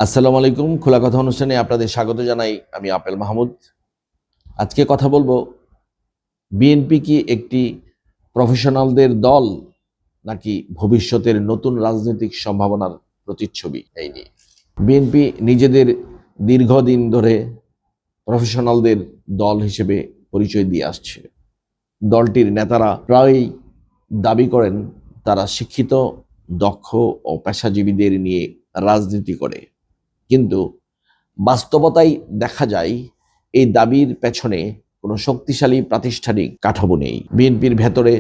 আসসালামু আলাইকুম। খোলা কথা অনুষ্ঠানে আপনাদের স্বাগত জানাই। আমি আপেল মাহমুদ। আজকে কথা বলবো বিএনপি কি একটি প্রফেশনালদের দল নাকি ভবিষ্যতের নতুন রাজনৈতিক সম্ভাবনার প্রতিচ্ছবি এই নিয়ে। বিএনপি নিজেদের দীর্ঘদিন ধরে প্রফেশনালদের দল হিসেবে পরিচয় দিয়ে আসছে। দলটির নেতারা প্রায়ই দাবি করেন তারা শিক্ষিত, দক্ষ ও পেশাজীবীদের নিয়ে রাজনীতি করে, কিন্তু বাস্তবতায় দেখা যায় এই দাবির পেছনে কোনো শক্তিশালী প্রাতিষ্ঠানিক কাঠামো নেই। বিএনপির ভেতরে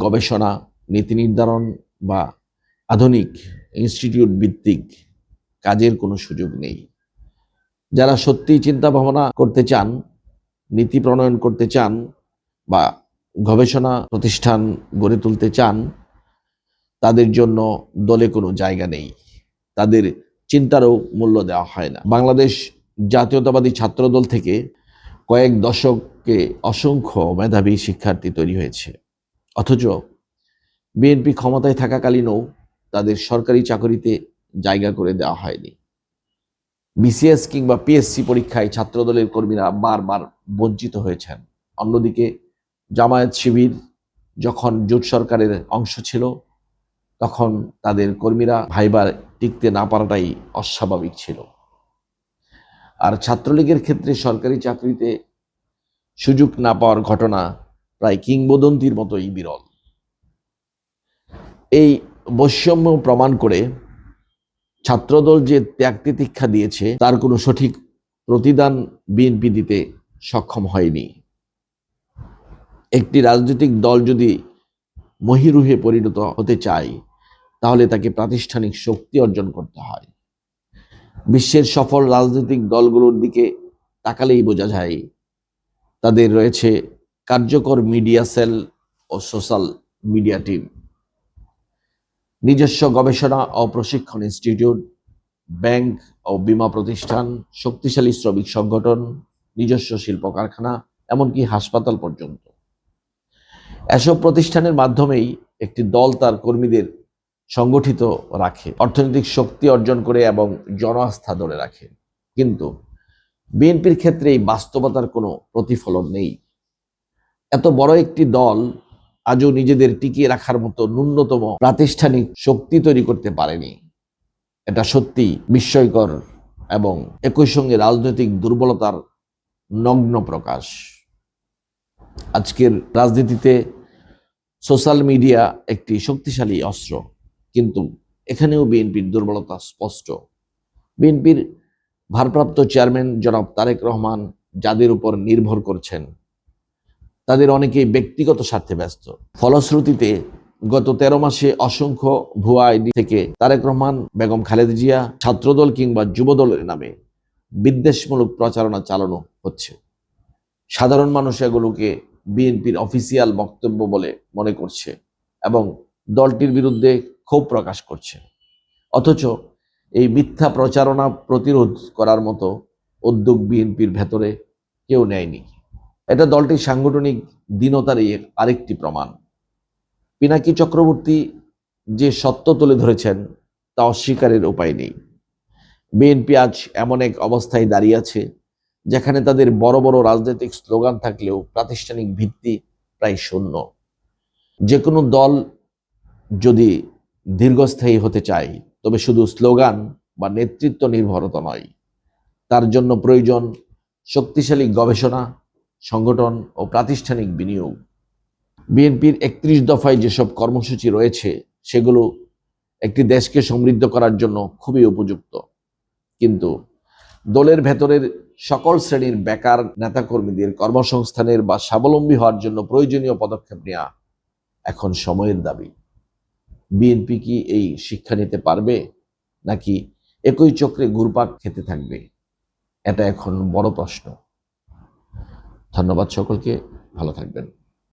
গবেষণা, নীতি নির্ধারণ বা আধুনিক ইনস্টিটিউট ভিত্তিক কাজের কোনো সুযোগ নেই। যারা সত্যিই চিন্তা ভাবনা করতে চান, নীতি প্রণয়ন করতে চান বা গবেষণা প্রতিষ্ঠান গড়ে তুলতে চান, তাদের জন্য দলে কোনো জায়গা নেই। তাদের চিন্তারও মূল্য দেওয়া হয় না। বাংলাদেশ জাতীয়তাবাদী ছাত্রদল থেকে কয়েক দশকে অসংখ্য মেধাবী শিক্ষার্থী তৈরি হয়েছে, অথচ বিএনপি ক্ষমতায় থাকাকালীনও তাদের সরকারি চাকরিতে জায়গা করে দেওয়া হয়নি। বিসিএস কিংবা পিএসসি পরীক্ষায় ছাত্রদলের কর্মীরা বারবার বঞ্চিত হয়েছেন। অন্যদিকে জামায়াত শিবির যখন জোট সরকারের অংশ ছিল, তখন তাদের কর্মীরা ভাইবার টিকতে না পারাটাই অস্বাভাবিক ছিল। আর ছাত্রলীগের ক্ষেত্রে সরকারি চাকরিতে সুযোগ না পাওয়ার ঘটনা প্রায় কিংবদন্তির মতোই বিরল। এই বৈষম্য প্রমাণ করে ছাত্রদল যে ত্যাগ তিতিক্ষা দিয়েছে তার কোনো সঠিক প্রতিদান বিএনপি দিতে সক্ষম হয়নি। একটি রাজনৈতিক দল যদি মহিরুহে পরিণত হতে চায়, তাহলে তাকে প্রাতিষ্ঠানিক শক্তি অর্জন করতে হয়। বিশ্বের সফল রাজনৈতিক দলগুলোর দিকে তাকালেই বোঝা যায় তাদের রয়েছে কার্যকর মিডিয়া সেল ও সোশ্যাল মিডিয়া টিম, নিজস্ব গবেষণা ও প্রশিক্ষণ ইনস্টিটিউট, ব্যাংক ও বীমা প্রতিষ্ঠান, শক্তিশালী শ্রমিক সংগঠন, নিজস্ব শিল্প কারখানা, এমনকি হাসপাতাল পর্যন্ত। এসব প্রতিষ্ঠানের মাধ্যমেই একটি দল তার কর্মীদের সংগঠিত রাখে, অর্থনৈতিক শক্তি অর্জন করে এবং জনআস্থা ধরে রাখে। কিন্তু বিএনপির ক্ষেত্রে এই বাস্তবতার কোনো প্রতিফলন নেই। এত বড় একটি দল আজও নিজেদের টিকিয়ে রাখার মতো ন্যূনতম প্রাতিষ্ঠানিক শক্তি তৈরি করতে পারেনি। এটা সত্যি বিস্ময়কর এবং একই সঙ্গে রাজনৈতিক দুর্বলতার নগ্ন প্রকাশ। আজকের রাজনীতিতে সোশ্যাল মিডিয়া একটি শক্তিশালী অস্ত্র, কিন্তু এখানেও বিএনপির দুর্বলতা স্পষ্ট। বিএনপির ভারপ্রাপ্ত চেয়ারম্যান জনাব তারেক রহমান যাদের উপর নির্ভর করছেন, তাদের অনেকেই ব্যক্তিগত স্বার্থে ব্যস্ত। ফলশ্রুতিতে গত 13 মাসে অসংখ্য ভুয়া আইডি থেকে তারেক রহমান, বেগম খালেদা জিয়া, ছাত্রদল কিংবা যুবদলের নামে বিদ্বেষমূলক প্রচারণা চালানো হচ্ছে। সাধারণ মানুষ এগুলোকে বিএনপির অফিসিয়াল বক্তব্য বলে মনে করছে এবং দলটির বিরুদ্ধে ক্ষোভ প্রকাশ করছে। অথচ এই মিথ্যা প্রচারণা প্রতিরোধ করার মতো উদ্যোগ বিএনপির ভেতরে কেউ নেয়নি। এটা দলটির সাংগঠনিক দীনতারই আরেকটি প্রমাণ। পিনাকি চক্রবর্তী যে সত্য তুলে ধরেছেন তা অস্বীকারের উপায় নেই। বিএনপি আজ এমন এক অবস্থায় দাঁড়িয়ে আছে যেখানে তাদের বড় বড় রাজনৈতিক স্লোগান থাকলেও প্রাতিষ্ঠানিক ভিত্তি প্রায় শূন্য। যে কোনো দল যদি দীর্ঘস্থায়ী হতে চায়, তবে শুধু স্লোগান বা নেতৃত্ব নির্ভরতা নয়, তার জন্য প্রয়োজন শক্তিশালী গবেষণা, সংগঠন ও প্রাতিষ্ঠানিক বিনিয়োগ। বিএনপির 31 দফায় যেসব কর্মসূচি রয়েছে সেগুলো একটি দেশকে সমৃদ্ধ করার জন্য খুবই উপযুক্ত, কিন্তু দলের ভেতরের সকল শ্রেণীর বেকার নেতাকর্মীদের কর্মসংস্থানের বা স্বাবলম্বী হওয়ার জন্য প্রয়োজনীয় পদক্ষেপ নেওয়া এখন সময়ের দাবি। বিএনপি কি এই শিক্ষা নিতে পারবে, নাকি একই চক্রে ঘুরপাক খেতে থাকবে? এটা এখন বড় প্রশ্ন। ধন্যবাদ সকলকে, ভালো থাকবেন।